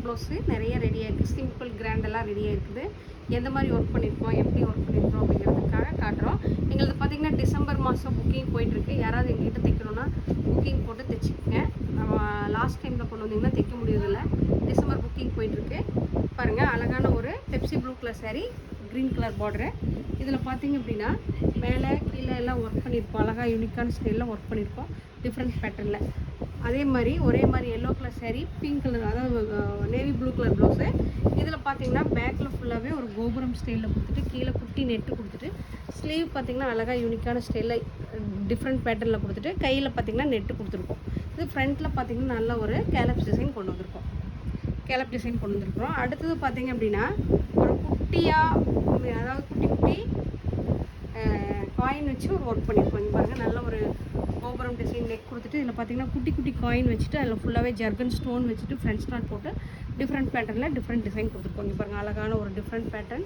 Blouse நிறைய ரெடியாக இருக்குது. சிம்பிள் கிராண்டெல்லாம் ரெடியாக இருக்குது. எந்த மாதிரி ஒர்க் பண்ணியிருக்கோம், எப்படி ஒர்க் பண்ணியிருக்கோம் அப்படிங்கிறதுக்காக காட்டுறோம். எங்களுக்கு பார்த்திங்கன்னா டிசம்பர் மாதம் புக்கிங் போயிட்டுருக்கு. யாராவது எங்ககிட்ட தைக்கணுன்னா புக்கிங் போட்டு தைச்சிக்கோங்க. நம்ம லாஸ்ட் டைமில் கொண்டு வந்திங்கன்னா தைக்க முடியறதில்ல. டிசம்பர் புக்கிங் போயிட்டுருக்கு. பாருங்கள், அழகான ஒரு Pepsi blue colour sari, green colour border. இதில் பார்த்திங்க அப்படின்னா மேலே கீழே எல்லாம் ஒர்க் பண்ணியிருப்போம். அழகாக யூனிக்கான ஸ்டைலில் ஒர்க் பண்ணியிருப்போம், டிஃப்ரெண்ட் பேட்டர்னில். அதே மாதிரி ஒரே மாதிரி yellow colour sari, pink colour, அதாவது நேவி ப்ளூ கலர் ப்ளவுஸு. இதில் பார்த்தீங்கன்னா பேக்கில் ஃபுல்லாகவே ஒரு கோபுரம் ஸ்டைலில் கொடுத்துட்டு கீழே குட்டி நெட்டு கொடுத்துட்டு ஸ்லீவ் பார்த்திங்கன்னா அழகாக யூனிக்கான ஸ்டைலில் டிஃப்ரெண்ட் பேட்டர்னில் கொடுத்துட்டு கையில் பார்த்திங்கன்னா நெட்டு கொடுத்துருக்கோம். இது ஃப்ரண்ட்டில் பார்த்திங்கன்னா நல்ல ஒரு கேலப் டிசைன் கொண்டு வந்திருக்கோம். கேலப் டிசைன் கொண்டு வந்திருக்கிறோம். அடுத்தது பார்த்திங்க அப்படின்னா ஒரு குட்டியாக, அதாவது குட்டி குட்டி காயின் வச்சு ஒரு ஒர்க் பண்ணியிருக்கோம். இங்கே பாருங்கள், நல்ல ஒரு கோபுரம் டிசைன் நெக் கொடுத்துட்டு இதில் பார்த்திங்கன்னா குட்டி குட்டி காயின் வச்சுட்டு அதில் ஃபுல்லாகவே ஜர்கன் ஸ்டோன் வச்சுட்டு ஃப்ரண்ட் ஸ்டார்ட் போட்டு டிஃப்ரெண்ட் பேட்டர்னில் டிஃப்ரெண்ட் டிசைன் கொடுத்துருக்கோம். இங்கே பாருங்கள், அழகான ஒரு டிஃப்ரெண்ட் பேட்டர்ன்,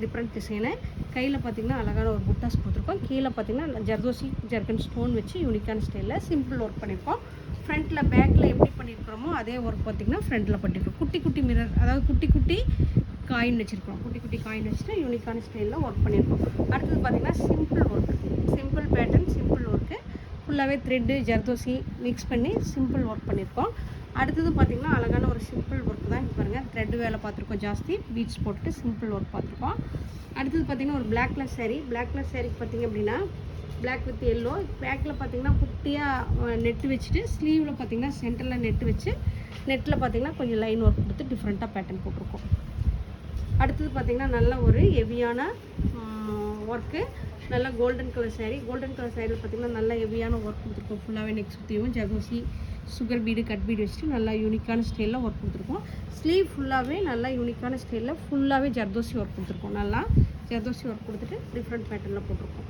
டிஃப்ரெண்ட் டிசைனு. கையில் பார்த்திங்கன்னா அழகான ஒரு புட்டாஸ் கொடுத்துருக்கோம். கீழே பார்த்திங்கன்னா ஜர்தோசி ஜர்கன் ஸ்டோன் வச்சு யூனிக்கான ஸ்டைலில் சிம்பிள் ஒர்க் பண்ணியிருக்கோம். ஃப்ரண்ட்டில் பேக்கில் எப்படி பண்ணியிருக்கிறோமோ அதே ஒர்க் பார்த்திங்கன்னா ஃப்ரண்ட்டில் பண்ணியிருக்கோம். குட்டி குட்டி மிரர், அதாவது குட்டி குட்டி காயின் வச்சுருக்கோம். குட்டி குட்டி காயின் வச்சுட்டு யூனிக்கான ஸ்டைலில் ஒர்க் பண்ணியிருக்கோம். அடுத்தது பார்த்திங்கன்னா simple work, simple pattern, simple work, ஃபுல்லாகவே த்ரெட்டு ஜர்தோசி மிக்ஸ் பண்ணி சிம்பிள் ஒர்க் பண்ணியிருக்கோம். அடுத்தது பார்த்திங்கன்னா அழகான ஒரு சிம்பிள் ஒர்க் தான். இங்கே பாருங்கள், த்ரெட் வேலை பார்த்துருக்கோம், ஜாஸ்தி பீட்ஸ் போட்டுட்டு சிம்பிள் ஒர்க் பார்த்துருக்கோம். அடுத்தது பார்த்திங்கன்னா ஒரு black colour sari. Black colour சாரீக்கு பார்த்திங்க அப்படின்னா பிளாக் வித் எல்லோ, பேக்கில் பார்த்திங்கன்னா குட்டியாக நெட்டு வச்சுட்டு ஸ்லீவில் பார்த்திங்கன்னா சென்டரில் நெட்டு வச்சு நெட்டில் பார்த்திங்கன்னா கொஞ்சம் லைன் ஒர்க் கொடுத்து டிஃப்ரெண்ட்டாக பேட்டர்ன் போட்டிருக்கோம். அடுத்தது பார்த்திங்கன்னா நல்ல ஒரு ஹெவியான ஒர்க்கு, நல்ல golden colour sari. Golden colour சாரியில் பார்த்திங்கன்னா நல்ல ஹெவியான ஒர்க் கொடுத்துருக்கோம். ஃபுல்லாகவே நெக் சுற்றியும் zardozi sugar bead cut bead வச்சுட்டு நல்லா யூனிக்கான ஸ்டைலில் ஒர்க் கொடுத்துருக்கோம். ஸ்லீவ் ஃபுல்லாகவே நல்லா யூனிக்கான ஸ்டைலில் ஃபுல்லாகவே ஜர்தோசி ஒர்க் கொடுத்துருக்கோம். நல்லா ஜர்தோசி ஒர்க் கொடுத்துட்டு டிஃப்ரெண்ட் பேட்டர்னில் போட்டிருக்கோம்.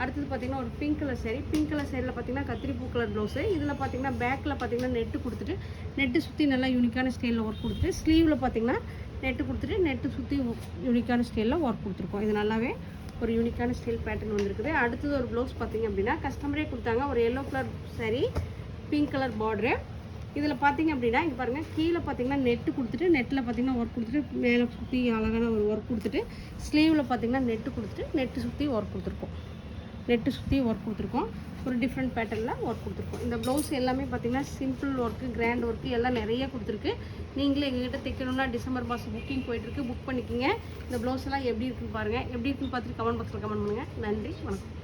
அடுத்தது பார்த்திங்கன்னா ஒரு pink colour sari. Pink colour சாரியில் பார்த்திங்கன்னா கத்திரிப்பூ கலர் ப்ளவுஸு. இதில் பார்த்திங்கன்னா பேக்கில் பார்த்திங்கன்னா நெட்டு கொடுத்துட்டு நெட்டு சுற்றி நல்லா யூனிக்கான ஸ்டைலில் ஒர்க் கொடுத்துட்டு ஸ்லீவில் பார்த்திங்கன்னா நெட்டு கொடுத்துட்டு நெட்டு சுற்றி யூனிக்கான ஸ்டைலில் ஒர்க் கொடுத்துருக்கோம். இது நல்லாவே ஒரு யூனிக்கான ஸ்டைல் பேட்டர்ன் வந்துருக்குது. அடுத்தது ஒரு ப்ளவுஸ் பார்த்திங்க அப்படின்னா கஸ்டமரே கொடுத்தாங்க. ஒரு yellow colour sari, pink colour border. இதில் பார்த்திங்க அப்படின்னா இங்கே பாருங்கள், கீழே பார்த்திங்கன்னா நெட்டு கொடுத்துட்டு நெட்டில் பார்த்திங்கன்னா ஒர்க் கொடுத்துட்டு மேலே சுற்றி அழகான ஒரு ஒர்க் கொடுத்துட்டு ஸ்லீவில் பார்த்திங்கன்னா நெட்டு கொடுத்துட்டு நெட்டு சுற்றி ஒர்க் கொடுத்துருக்கோம். நெட்டு சுற்றி ஒர்க் கொடுத்துருக்கோம். ஒரு டிஃப்ரெண்ட் பேட்டர்னில் ஒர்க் கொடுத்துருக்கோம். இந்த ப்ளவுஸ் எல்லாமே பார்த்திங்கன்னா சிம்பிள் ஒர்க்கு, கிராண்ட் ஒர்க்கு எல்லாம் நிறைய கொடுத்துருக்கு. நீங்களே எங்ககிட்ட தைக்கணும்னா டிசம்பர் மாதம் புக்கிங் போயிட்டுருக்கு, புக் பண்ணிக்கோங்க. இந்த ப்ளவுஸ் எல்லாம் எப்படி இருக்குன்னு பாருங்கள். எப்படி இருக்குன்னு பார்த்துட்டு கமெண்ட் பாக்ஸில் கமெண்ட் பண்ணுங்கள். நன்றி, வணக்கம்.